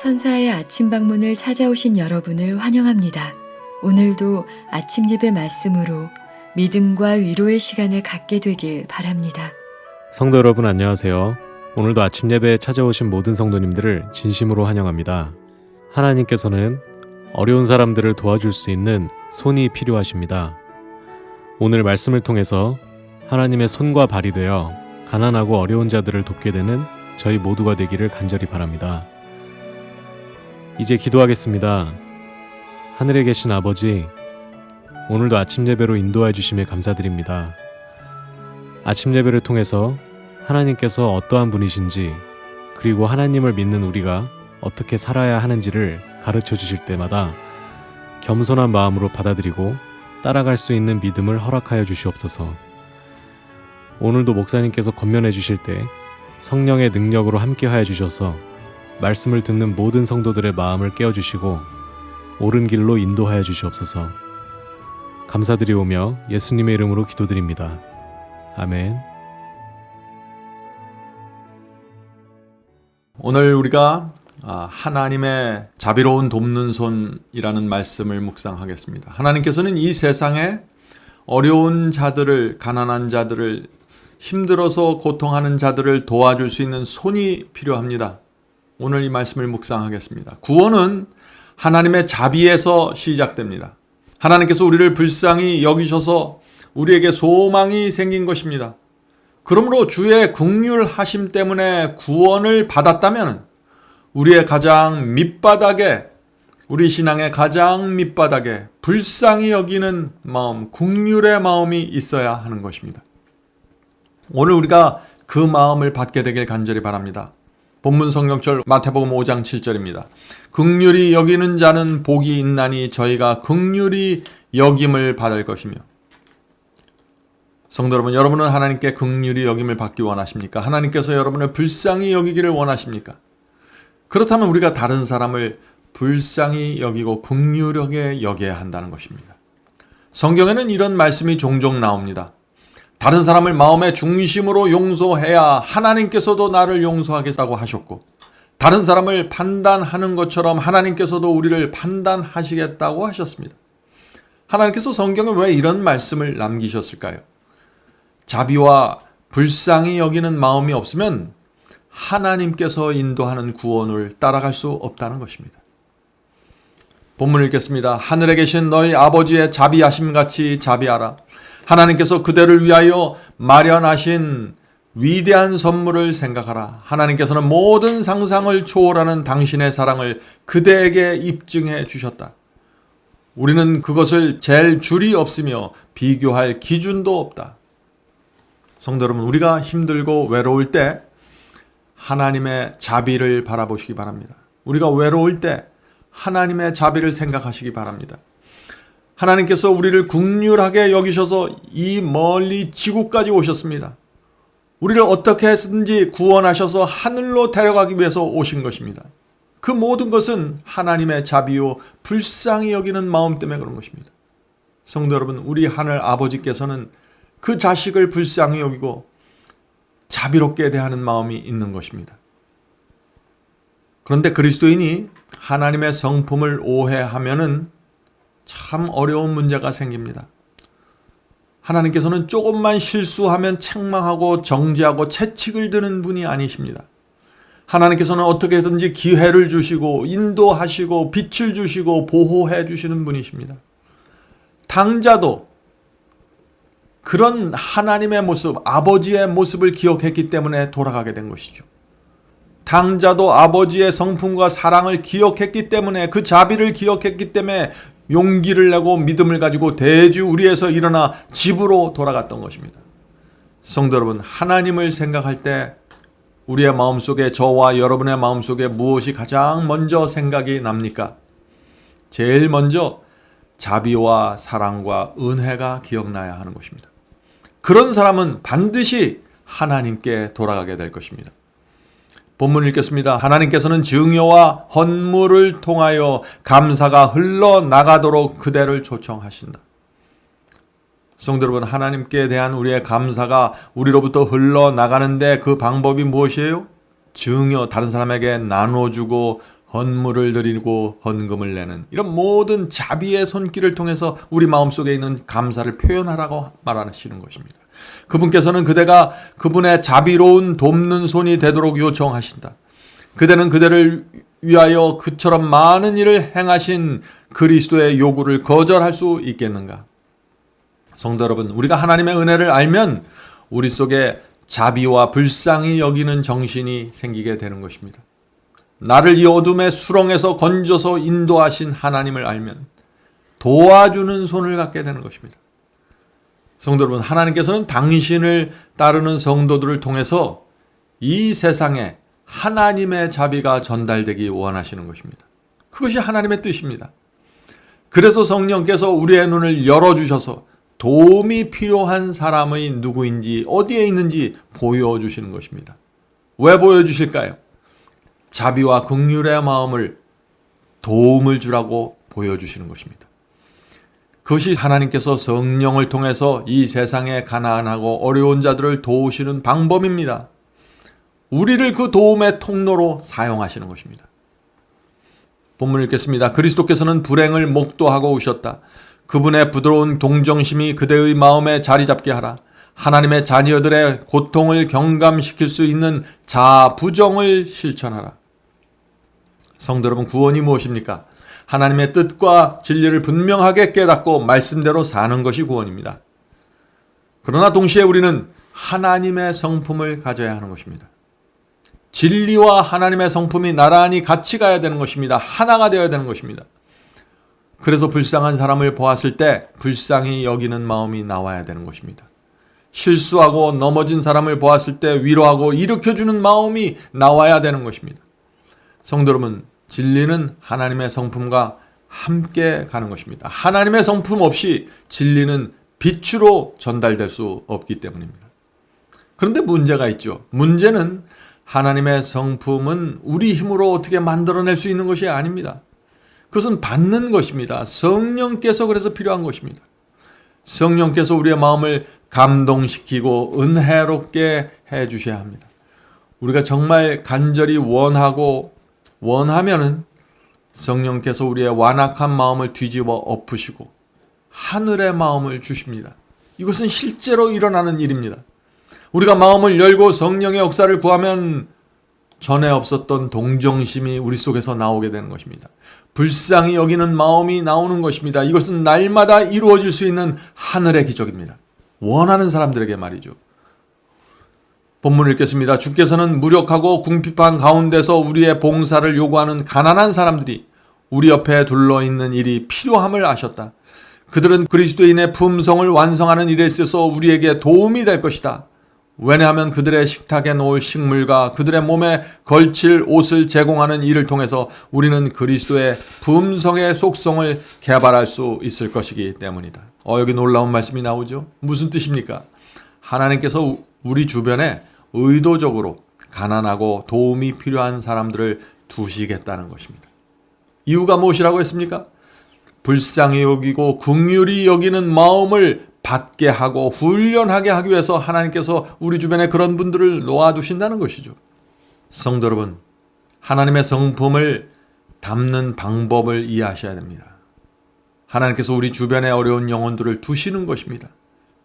천사의 아침 방문을 찾아오신 여러분을 환영합니다. 오늘도 아침 예배 말씀으로 믿음과 위로의 시간을 갖게 되길 바랍니다. 성도 여러분 안녕하세요. 오늘도 아침 예배에 찾아오신 모든 성도님들을 진심으로 환영합니다. 하나님께서는 어려운 사람들을 도와줄 수 있는 손이 필요하십니다. 오늘 말씀을 통해서 하나님의 손과 발이 되어 가난하고 어려운 자들을 돕게 되는 저희 모두가 되기를 간절히 바랍니다. 이제 기도하겠습니다. 하늘에 계신 아버지, 오늘도 아침 예배로 인도해 주심에 감사드립니다. 아침 예배를 통해서 하나님께서 어떠한 분이신지, 그리고 하나님을 믿는 우리가 어떻게 살아야 하는지를 가르쳐 주실 때마다 겸손한 마음으로 받아들이고 따라갈 수 있는 믿음을 허락하여 주시옵소서. 오늘도 목사님께서 권면해 주실 때 성령의 능력으로 함께하여 주셔서 말씀을 듣는 모든 성도들의 마음을 깨워주시고 옳은 길로 인도하여 주시옵소서. 감사드리오며 예수님의 이름으로 기도드립니다. 아멘. 오늘 우리가 하나님의 자비로운 돕는 손이라는 말씀을 묵상하겠습니다. 하나님께서는 이 세상에 어려운 자들을, 가난한 자들을, 힘들어서 고통하는 자들을 도와줄 수 있는 손이 필요합니다. 오늘 이 말씀을 묵상하겠습니다. 구원은 하나님의 자비에서 시작됩니다. 하나님께서 우리를 불쌍히 여기셔서 우리에게 소망이 생긴 것입니다. 그러므로 주의 긍휼하심 때문에 구원을 받았다면 우리의 가장 밑바닥에, 우리 신앙의 가장 밑바닥에 불쌍히 여기는 마음, 긍휼의 마음이 있어야 하는 것입니다. 오늘 우리가 그 마음을 받게 되길 간절히 바랍니다. 본문 성경절 마태복음 5장 7절입니다. 긍휼히 여기는 자는 복이 있나니 저희가 긍휼히 여김을 받을 것이며. 성도 여러분, 여러분은 하나님께 긍휼히 여김을 받기 원하십니까? 하나님께서 여러분을 불쌍히 여기기를 원하십니까? 그렇다면 우리가 다른 사람을 불쌍히 여기고 긍휼하게 여겨야 한다는 것입니다. 성경에는 이런 말씀이 종종 나옵니다. 다른 사람을 마음의 중심으로 용서해야 하나님께서도 나를 용서하겠다고 하셨고, 다른 사람을 판단하는 것처럼 하나님께서도 우리를 판단하시겠다고 하셨습니다. 하나님께서 성경에 왜 이런 말씀을 남기셨을까요? 자비와 불쌍히 여기는 마음이 없으면 하나님께서 인도하는 구원을 따라갈 수 없다는 것입니다. 본문을 읽겠습니다. 하늘에 계신 너희 아버지의 자비하심 같이 자비하라. 하나님께서 그대를 위하여 마련하신 위대한 선물을 생각하라. 하나님께서는 모든 상상을 초월하는 당신의 사랑을 그대에게 입증해 주셨다. 우리는 그것을 잴 줄이 없으며 비교할 기준도 없다. 성도 여러분, 우리가 힘들고 외로울 때 하나님의 자비를 바라보시기 바랍니다. 우리가 외로울 때 하나님의 자비를 생각하시기 바랍니다. 하나님께서 우리를 긍휼하게 여기셔서 이 멀리 지구까지 오셨습니다. 우리를 어떻게 해서든지 구원하셔서 하늘로 데려가기 위해서 오신 것입니다. 그 모든 것은 하나님의 자비요 불쌍히 여기는 마음 때문에 그런 것입니다. 성도 여러분, 우리 하늘 아버지께서는 그 자식을 불쌍히 여기고 자비롭게 대하는 마음이 있는 것입니다. 그런데 그리스도인이 하나님의 성품을 오해하면은 참 어려운 문제가 생깁니다. 하나님께서는 조금만 실수하면 책망하고 정죄하고 채찍을 드는 분이 아니십니다. 하나님께서는 어떻게든지 기회를 주시고 인도하시고 빛을 주시고 보호해 주시는 분이십니다. 당자도 그런 하나님의 모습, 아버지의 모습을 기억했기 때문에 돌아가게 된 것이죠. 당자도 아버지의 성품과 사랑을 기억했기 때문에, 그 자비를 기억했기 때문에 용기를 내고 믿음을 가지고 대주 우리에서 일어나 집으로 돌아갔던 것입니다. 성도 여러분, 하나님을 생각할 때 우리의 마음속에, 저와 여러분의 마음속에 무엇이 가장 먼저 생각이 납니까? 제일 먼저 자비와 사랑과 은혜가 기억나야 하는 것입니다. 그런 사람은 반드시 하나님께 돌아가게 될 것입니다. 본문 읽겠습니다. 하나님께서는 증여와 헌물을 통하여 감사가 흘러나가도록 그대를 초청하신다. 성도 여러분, 하나님께 대한 우리의 감사가 우리로부터 흘러나가는데 그 방법이 무엇이에요? 증여, 다른 사람에게 나눠주고 헌물을 드리고 헌금을 내는 이런 모든 자비의 손길을 통해서 우리 마음속에 있는 감사를 표현하라고 말하시는 것입니다. 그분께서는 그대가 그분의 자비로운 돕는 손이 되도록 요청하신다. 그대는 그대를 위하여 그처럼 많은 일을 행하신 그리스도의 요구를 거절할 수 있겠는가? 성도 여러분, 우리가 하나님의 은혜를 알면 우리 속에 자비와 불쌍히 여기는 정신이 생기게 되는 것입니다. 나를 이 어둠의 수렁에서 건져서 인도하신 하나님을 알면 도와주는 손을 갖게 되는 것입니다. 성도 여러분, 하나님께서는 당신을 따르는 성도들을 통해서 이 세상에 하나님의 자비가 전달되기 원하시는 것입니다. 그것이 하나님의 뜻입니다. 그래서 성령께서 우리의 눈을 열어주셔서 도움이 필요한 사람의 누구인지 어디에 있는지 보여주시는 것입니다. 왜 보여주실까요? 자비와 긍휼의 마음을 도움을 주라고 보여주시는 것입니다. 그것이 하나님께서 성령을 통해서 이 세상에 가난하고 어려운 자들을 도우시는 방법입니다. 우리를 그 도움의 통로로 사용하시는 것입니다. 본문 읽겠습니다. 그리스도께서는 불행을 목도하고 오셨다. 그분의 부드러운 동정심이 그대의 마음에 자리 잡게 하라. 하나님의 자녀들의 고통을 경감시킬 수 있는 자부정을 실천하라. 성도 여러분, 구원이 무엇입니까? 하나님의 뜻과 진리를 분명하게 깨닫고 말씀대로 사는 것이 구원입니다. 그러나 동시에 우리는 하나님의 성품을 가져야 하는 것입니다. 진리와 하나님의 성품이 나란히 같이 가야 되는 것입니다. 하나가 되어야 되는 것입니다. 그래서 불쌍한 사람을 보았을 때 불쌍히 여기는 마음이 나와야 되는 것입니다. 실수하고 넘어진 사람을 보았을 때 위로하고 일으켜주는 마음이 나와야 되는 것입니다. 성도 여러분, 진리는 하나님의 성품과 함께 가는 것입니다. 하나님의 성품 없이 진리는 빛으로 전달될 수 없기 때문입니다. 그런데 문제가 있죠. 문제는 하나님의 성품은 우리 힘으로 어떻게 만들어낼 수 있는 것이 아닙니다. 그것은 받는 것입니다. 성령께서 그래서 필요한 것입니다. 성령께서 우리의 마음을 감동시키고 은혜롭게 해 주셔야 합니다. 우리가 정말 간절히 원하면은 성령께서 우리의 완악한 마음을 뒤집어 엎으시고 하늘의 마음을 주십니다. 이것은 실제로 일어나는 일입니다. 우리가 마음을 열고 성령의 역사를 구하면 전에 없었던 동정심이 우리 속에서 나오게 되는 것입니다. 불쌍히 여기는 마음이 나오는 것입니다. 이것은 날마다 이루어질 수 있는 하늘의 기적입니다. 원하는 사람들에게 말이죠. 본문을 읽겠습니다. 주께서는 무력하고 궁핍한 가운데서 우리의 봉사를 요구하는 가난한 사람들이 우리 옆에 둘러있는 일이 필요함을 아셨다. 그들은 그리스도인의 품성을 완성하는 일에 있어서 우리에게 도움이 될 것이다. 왜냐하면 그들의 식탁에 놓을 식물과 그들의 몸에 걸칠 옷을 제공하는 일을 통해서 우리는 그리스도의 품성의 속성을 개발할 수 있을 것이기 때문이다. 여기 놀라운 말씀이 나오죠. 무슨 뜻입니까? 하나님께서 우리 주변에 의도적으로 가난하고 도움이 필요한 사람들을 두시겠다는 것입니다. 이유가 무엇이라고 했습니까? 불쌍히 여기고 긍휼히 여기는 마음을 받게 하고 훈련하게 하기 위해서 하나님께서 우리 주변에 그런 분들을 놓아두신다는 것이죠. 성도 여러분, 하나님의 성품을 담는 방법을 이해하셔야 됩니다. 하나님께서 우리 주변에 어려운 영혼들을 두시는 것입니다.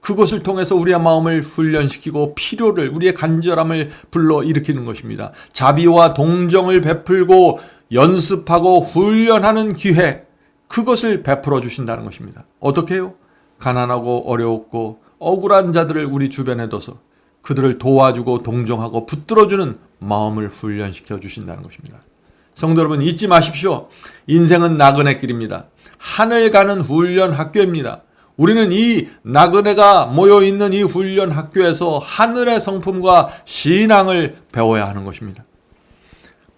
그것을 통해서 우리의 마음을 훈련시키고 필요를, 우리의 간절함을 불러일으키는 것입니다. 자비와 동정을 베풀고 연습하고 훈련하는 기회, 그것을 베풀어 주신다는 것입니다. 어떻게 해요? 가난하고 어려웠고 억울한 자들을 우리 주변에 둬서 그들을 도와주고 동정하고 붙들어주는 마음을 훈련시켜 주신다는 것입니다. 성도 여러분, 잊지 마십시오. 인생은 나그네 길입니다. 하늘 가는 훈련 학교입니다. 우리는 이 나그네가 모여있는 이 훈련 학교에서 하늘의 성품과 신앙을 배워야 하는 것입니다.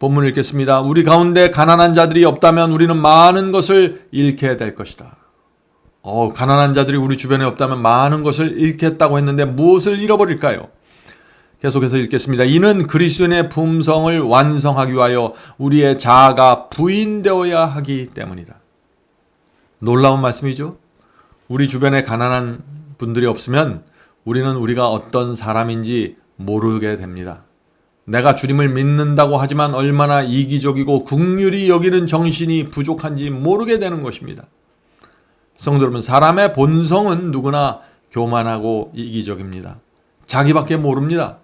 본문을 읽겠습니다. 우리 가운데 가난한 자들이 없다면 우리는 많은 것을 잃게 될 것이다. 가난한 자들이 우리 주변에 없다면 많은 것을 잃겠다고 했는데 무엇을 잃어버릴까요? 계속해서 읽겠습니다. 이는 그리스도인의 품성을 완성하기 위하여 우리의 자아가 부인되어야 하기 때문이다. 놀라운 말씀이죠. 우리 주변에 가난한 분들이 없으면 우리는 우리가 어떤 사람인지 모르게 됩니다. 내가 주님을 믿는다고 하지만 얼마나 이기적이고 긍휼히 여기는 정신이 부족한지 모르게 되는 것입니다. 성도 여러분, 사람의 본성은 누구나 교만하고 이기적입니다. 자기밖에 모릅니다.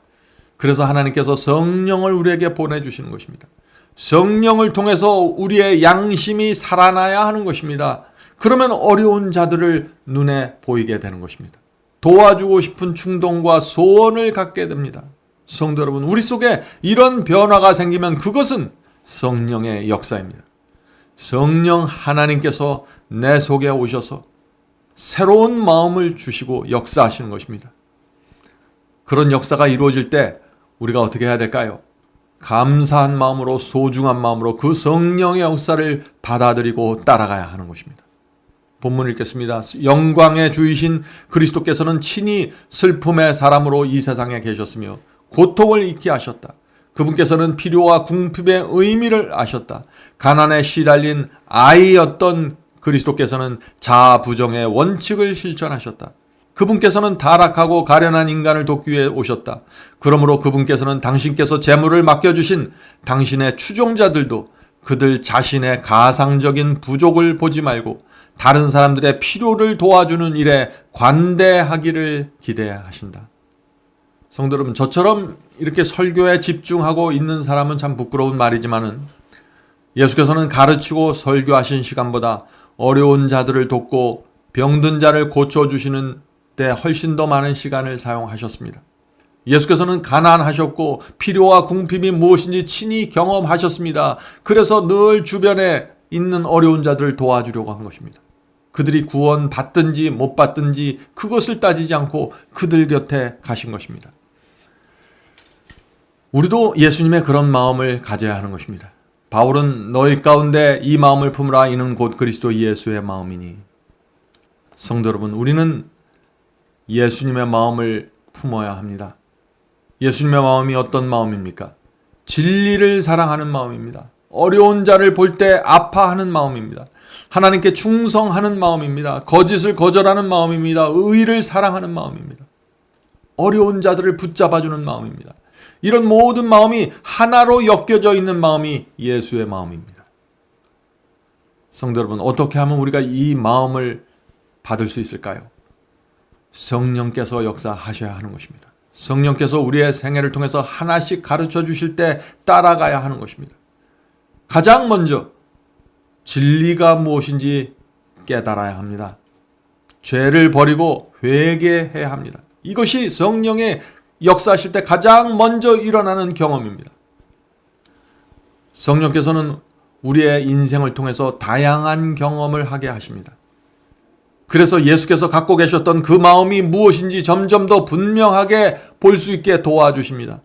그래서 하나님께서 성령을 우리에게 보내주시는 것입니다. 성령을 통해서 우리의 양심이 살아나야 하는 것입니다. 그러면 어려운 자들을 눈에 보이게 되는 것입니다. 도와주고 싶은 충동과 소원을 갖게 됩니다. 성도 여러분, 우리 속에 이런 변화가 생기면 그것은 성령의 역사입니다. 성령 하나님께서 내 속에 오셔서 새로운 마음을 주시고 역사하시는 것입니다. 그런 역사가 이루어질 때 우리가 어떻게 해야 될까요? 감사한 마음으로, 소중한 마음으로 그 성령의 역사를 받아들이고 따라가야 하는 것입니다. 본문 읽겠습니다. 영광의 주이신 그리스도께서는 친히 슬픔의 사람으로 이 세상에 계셨으며 고통을 잊게 하셨다. 그분께서는 필요와 궁핍의 의미를 아셨다. 가난에 시달린 아이였던 그리스도께서는 자아 부정의 원칙을 실천하셨다. 그분께서는 타락하고 가련한 인간을 돕기 위해 오셨다. 그러므로 그분께서는 당신께서 재물을 맡겨주신 당신의 추종자들도 그들 자신의 가상적인 부족을 보지 말고 다른 사람들의 필요를 도와주는 일에 관대하기를 기대하신다. 성도 여러분, 저처럼 이렇게 설교에 집중하고 있는 사람은 참 부끄러운 말이지만은 예수께서는 가르치고 설교하신 시간보다 어려운 자들을 돕고 병든 자를 고쳐주시는 때 훨씬 더 많은 시간을 사용하셨습니다. 예수께서는 가난하셨고 필요와 궁핍이 무엇인지 친히 경험하셨습니다. 그래서 늘 주변에 있는 어려운 자들을 도와주려고 한 것입니다. 그들이 구원 받든지 못 받든지 그것을 따지지 않고 그들 곁에 가신 것입니다. 우리도 예수님의 그런 마음을 가져야 하는 것입니다. 바울은 너희 가운데 이 마음을 품으라 이는 곧 그리스도 예수의 마음이니. 성도 여러분, 우리는 예수님의 마음을 품어야 합니다. 예수님의 마음이 어떤 마음입니까? 진리를 사랑하는 마음입니다. 어려운 자를 볼 때 아파하는 마음입니다. 하나님께 충성하는 마음입니다. 거짓을 거절하는 마음입니다. 의를 사랑하는 마음입니다. 어려운 자들을 붙잡아주는 마음입니다. 이런 모든 마음이 하나로 엮여져 있는 마음이 예수의 마음입니다. 성도 여러분, 어떻게 하면 우리가 이 마음을 받을 수 있을까요? 성령께서 역사하셔야 하는 것입니다. 성령께서 우리의 생애를 통해서 하나씩 가르쳐 주실 때 따라가야 하는 것입니다. 가장 먼저 진리가 무엇인지 깨달아야 합니다. 죄를 버리고 회개해야 합니다. 이것이 성령의 역사하실 때 가장 먼저 일어나는 경험입니다. 성령께서는 우리의 인생을 통해서 다양한 경험을 하게 하십니다. 그래서 예수께서 갖고 계셨던 그 마음이 무엇인지 점점 더 분명하게 볼 수 있게 도와주십니다.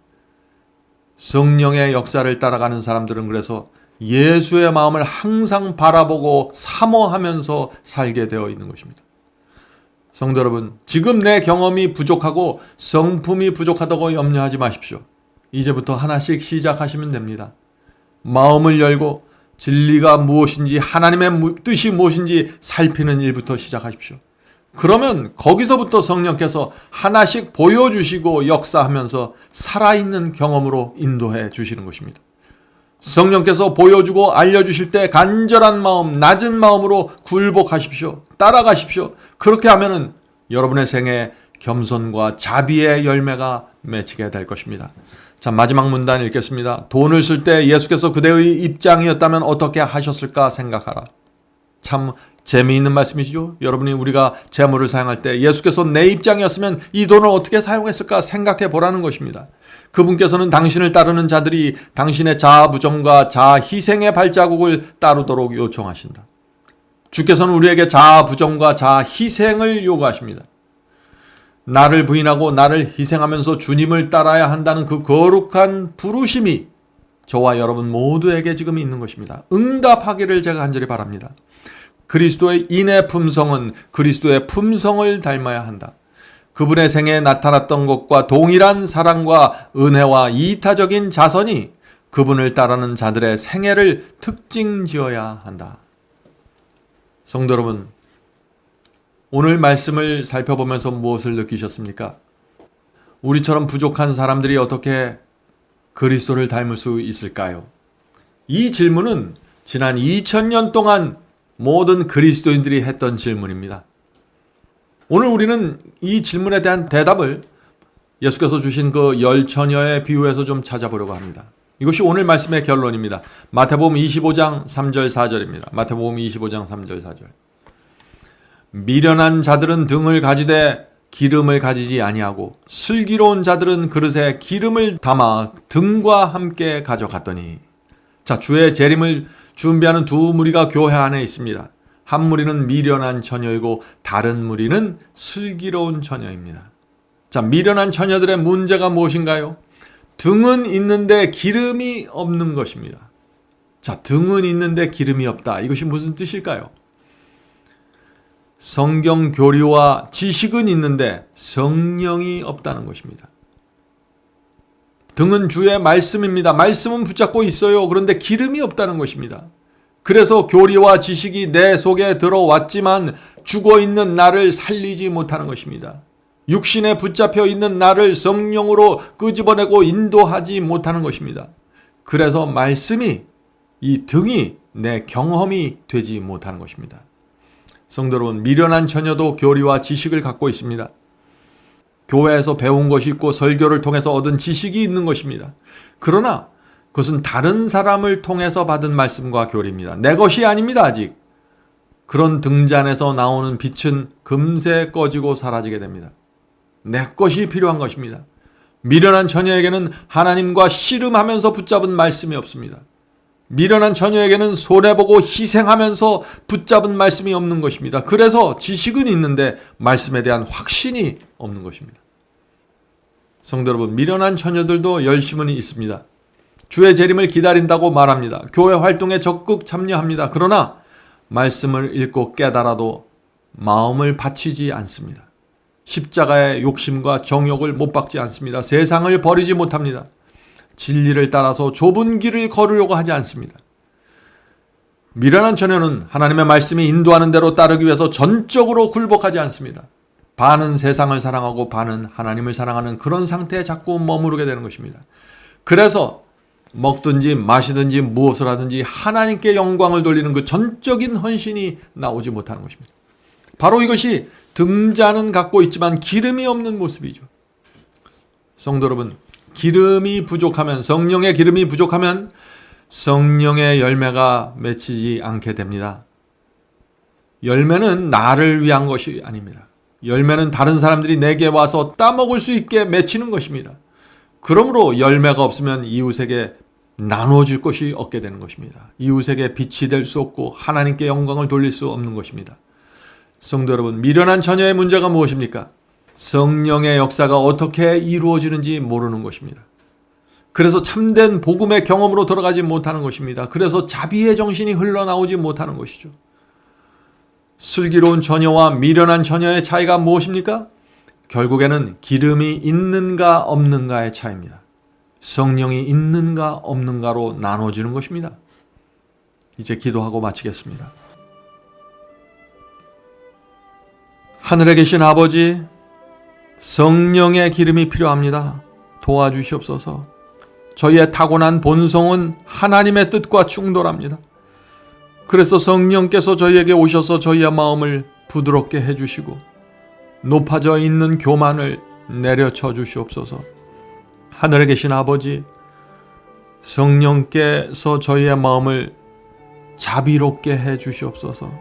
성령의 역사를 따라가는 사람들은 그래서 예수의 마음을 항상 바라보고 사모하면서 살게 되어 있는 것입니다. 성도 여러분, 지금 내 경험이 부족하고 성품이 부족하다고 염려하지 마십시오. 이제부터 하나씩 시작하시면 됩니다. 마음을 열고 진리가 무엇인지, 하나님의 뜻이 무엇인지 살피는 일부터 시작하십시오. 그러면 거기서부터 성령께서 하나씩 보여주시고 역사하면서 살아있는 경험으로 인도해 주시는 것입니다. 성령께서 보여주고 알려주실 때 간절한 마음, 낮은 마음으로 굴복하십시오. 따라가십시오. 그렇게 하면은 여러분의 생에 겸손과 자비의 열매가 맺히게 될 것입니다. 자, 마지막 문단 읽겠습니다. 돈을 쓸 때 예수께서 그대의 입장이었다면 어떻게 하셨을까 생각하라. 참 재미있는 말씀이시죠? 여러분이 우리가 재물을 사용할 때 예수께서 내 입장이었으면 이 돈을 어떻게 사용했을까 생각해 보라는 것입니다. 그분께서는 당신을 따르는 자들이 당신의 자아 부정과 자아 희생의 발자국을 따르도록 요청하신다. 주께서는 우리에게 자아 부정과 자아 희생을 요구하십니다. 나를 부인하고 나를 희생하면서 주님을 따라야 한다는 그 거룩한 부르심이 저와 여러분 모두에게 지금 있는 것입니다. 응답하기를 제가 간절히 바랍니다. 그리스도의 인의 품성은 그리스도의 품성을 닮아야 한다. 그분의 생애에 나타났던 것과 동일한 사랑과 은혜와 이타적인 자선이 그분을 따르는 자들의 생애를 특징 지어야 한다. 성도 여러분, 오늘 말씀을 살펴보면서 무엇을 느끼셨습니까? 우리처럼 부족한 사람들이 어떻게 그리스도를 닮을 수 있을까요? 이 질문은 지난 2000년 동안 모든 그리스도인들이 했던 질문입니다. 오늘 우리는 이 질문에 대한 대답을 예수께서 주신 그 열 처녀의 비유에서 좀 찾아보려고 합니다. 이것이 오늘 말씀의 결론입니다. 마태복음 25장 3절 4절입니다. 마태복음 25장 3절 4절. 미련한 자들은 등을 가지되 기름을 가지지 아니하고 슬기로운 자들은 그릇에 기름을 담아 등과 함께 가져갔더니. 자, 주의 재림을 준비하는 두 무리가 교회 안에 있습니다. 한 무리는 미련한 처녀이고 다른 무리는 슬기로운 처녀입니다. 자, 미련한 처녀들의 문제가 무엇인가요? 등은 있는데 기름이 없는 것입니다. 자, 등은 있는데 기름이 없다. 이것이 무슨 뜻일까요? 성경 교리와 지식은 있는데 성령이 없다는 것입니다. 등은 주의 말씀입니다. 말씀은 붙잡고 있어요. 그런데 기름이 없다는 것입니다. 그래서 교리와 지식이 내 속에 들어왔지만 죽어있는 나를 살리지 못하는 것입니다. 육신에 붙잡혀 있는 나를 성령으로 끄집어내고 인도하지 못하는 것입니다. 그래서 말씀이, 이 등이 내 경험이 되지 못하는 것입니다. 성도 여러분, 미련한 처녀도 교리와 지식을 갖고 있습니다. 교회에서 배운 것이 있고 설교를 통해서 얻은 지식이 있는 것입니다. 그러나 그것은 다른 사람을 통해서 받은 말씀과 교리입니다. 내 것이 아닙니다, 아직. 그런 등잔에서 나오는 빛은 금세 꺼지고 사라지게 됩니다. 내 것이 필요한 것입니다. 미련한 처녀에게는 하나님과 씨름하면서 붙잡은 말씀이 없습니다. 미련한 처녀에게는 손해보고 희생하면서 붙잡은 말씀이 없는 것입니다. 그래서 지식은 있는데 말씀에 대한 확신이 없는 것입니다. 성도 여러분, 미련한 처녀들도 열심은 있습니다. 주의 재림을 기다린다고 말합니다. 교회 활동에 적극 참여합니다. 그러나 말씀을 읽고 깨달아도 마음을 바치지 않습니다. 십자가의 욕심과 정욕을 못 박지 않습니다. 세상을 버리지 못합니다. 진리를 따라서 좁은 길을 걸으려고 하지 않습니다. 미련한 처녀는 하나님의 말씀이 인도하는 대로 따르기 위해서 전적으로 굴복하지 않습니다. 반은 세상을 사랑하고 반은 하나님을 사랑하는 그런 상태에 자꾸 머무르게 되는 것입니다. 그래서 먹든지 마시든지 무엇을 하든지 하나님께 영광을 돌리는 그 전적인 헌신이 나오지 못하는 것입니다. 바로 이것이 등잔은 갖고 있지만 기름이 없는 모습이죠. 성도 여러분, 기름이 부족하면, 성령의 기름이 부족하면 성령의 열매가 맺히지 않게 됩니다. 열매는 나를 위한 것이 아닙니다. 열매는 다른 사람들이 내게 와서 따먹을 수 있게 맺히는 것입니다. 그러므로 열매가 없으면 이웃에게 나눠줄 것이 없게 되는 것입니다. 이웃에게 빛이 될 수 없고 하나님께 영광을 돌릴 수 없는 것입니다. 성도 여러분, 미련한 처녀의 문제가 무엇입니까? 성령의 역사가 어떻게 이루어지는지 모르는 것입니다. 그래서 참된 복음의 경험으로 들어가지 못하는 것입니다. 그래서 자비의 정신이 흘러나오지 못하는 것이죠. 슬기로운 처녀와 미련한 처녀의 차이가 무엇입니까? 결국에는 기름이 있는가 없는가의 차이입니다. 성령이 있는가 없는가로 나눠지는 것입니다. 이제 기도하고 마치겠습니다. 하늘에 계신 아버지, 성령의 기름이 필요합니다. 도와주시옵소서. 저희의 타고난 본성은 하나님의 뜻과 충돌합니다. 그래서 성령께서 저희에게 오셔서 저희의 마음을 부드럽게 해주시고 높아져 있는 교만을 내려쳐 주시옵소서. 하늘에 계신 아버지, 성령께서 저희의 마음을 자비롭게 해 주시옵소서.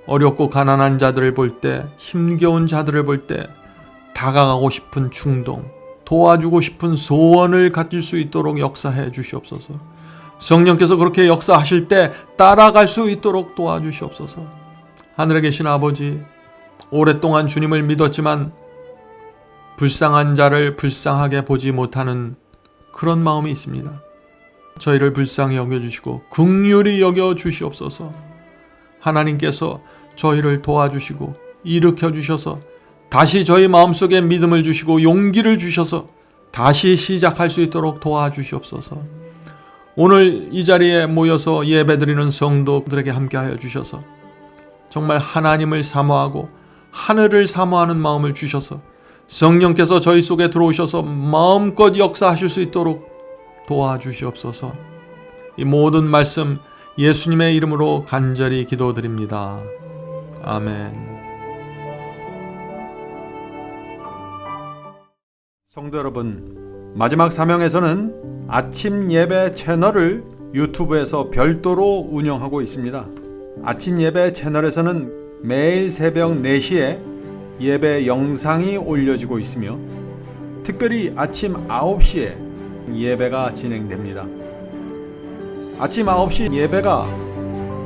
어렵고 가난한 자들을 볼 때, 힘겨운 자들을 볼 때 다가가고 싶은 충동, 도와주고 싶은 소원을 가질 수 있도록 역사해 주시옵소서. 성령께서 그렇게 역사하실 때 따라갈 수 있도록 도와주시옵소서. 하늘에 계신 아버지, 오랫동안 주님을 믿었지만 불쌍한 자를 불쌍하게 보지 못하는 그런 마음이 있습니다. 저희를 불쌍히 여겨주시고 긍휼히 여겨주시옵소서. 하나님께서 저희를 도와주시고 일으켜 주셔서 다시 저희 마음속에 믿음을 주시고 용기를 주셔서 다시 시작할 수 있도록 도와주시옵소서. 오늘 이 자리에 모여서 예배드리는 성도들에게 함께하여 주셔서 정말 하나님을 사모하고 하늘을 사모하는 마음을 주셔서 성령께서 저희 속에 들어오셔서 마음껏 역사하실 수 있도록 도와주시옵소서. 이 모든 말씀 예수님의 이름으로 간절히 기도드립니다. 아멘. 성도 여러분, 마지막 사명에서는 아침 예배 채널을 유튜브에서 별도로 운영하고 있습니다. 아침 예배 채널에서는 매일 새벽 4시에 예배 영상이 올려지고 있으며 특별히 아침 9시에 예배가 진행됩니다. 아침 9시 예배가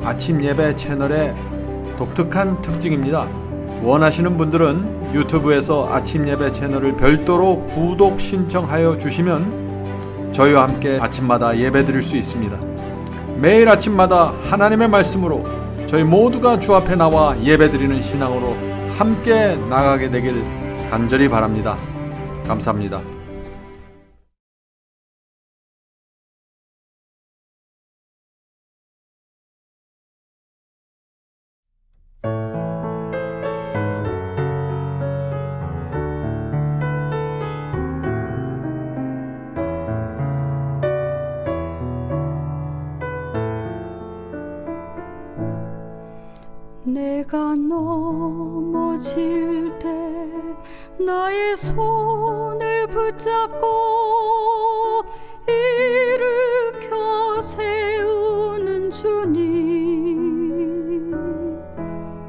아침 예배 채널의 독특한 특징입니다. 원하시는 분들은 유튜브에서 아침 예배 채널을 별도로 구독 신청하여 주시면 저희와 함께 아침마다 예배 드릴 수 있습니다. 매일 아침마다 하나님의 말씀으로 저희 모두가 주 앞에 나와 예배 드리는 신앙으로 함께 나가게 되길 간절히 바랍니다. 감사합니다. 내가 넘어질 때 나의 손을 붙잡고 일으켜 세우는 주님,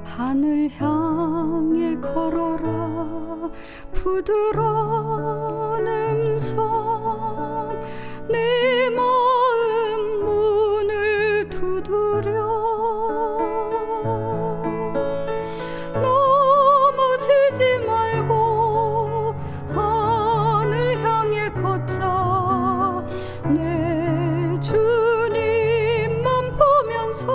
하늘 향해 걸어라 부드러운 음성, 내 마음 문을 두드려 넘어지지 말고 하늘 향해 걷자. 내 주님만 보면서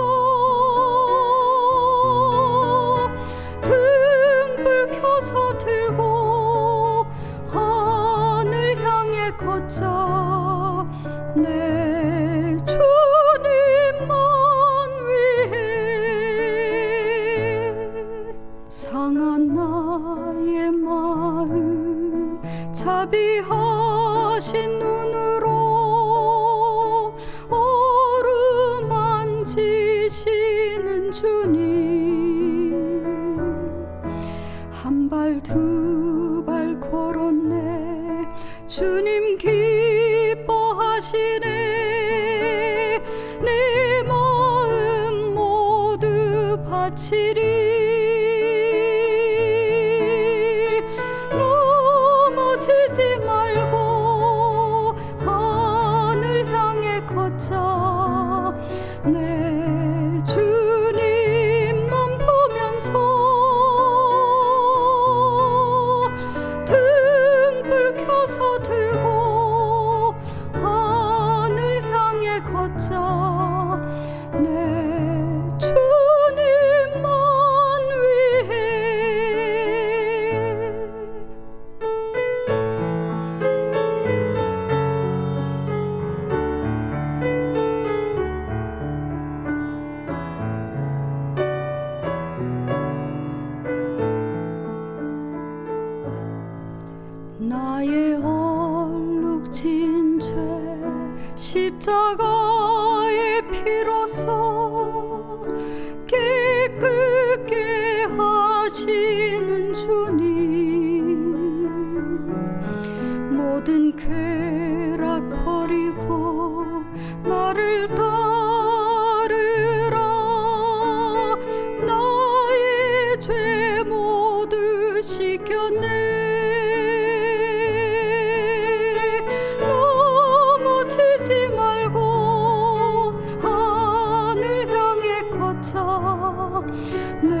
등불 켜서 들고 하늘 향해 걷자. 내 주님만 위해 상한 나의 마음 자비하신 눈으로 어루만지시는 주님, 한 발 두 발 걸었네 주님 기뻐하시네. 내 마음 모두 바치리. 넘어지지 말고 하늘 향해 걷자. 내 주님만 보면서 등불 켜서 들고 하늘 향해 걷자. 내 주님만 위해. 나의 얼룩진 죄 십자가의 피로써 깨끗게 하시는 주님, 모든 쾌락 버리고 나를 따르라. 나의 죄 모두 씻겼네. 넘어지지 말고 하늘 향해 걷자. 내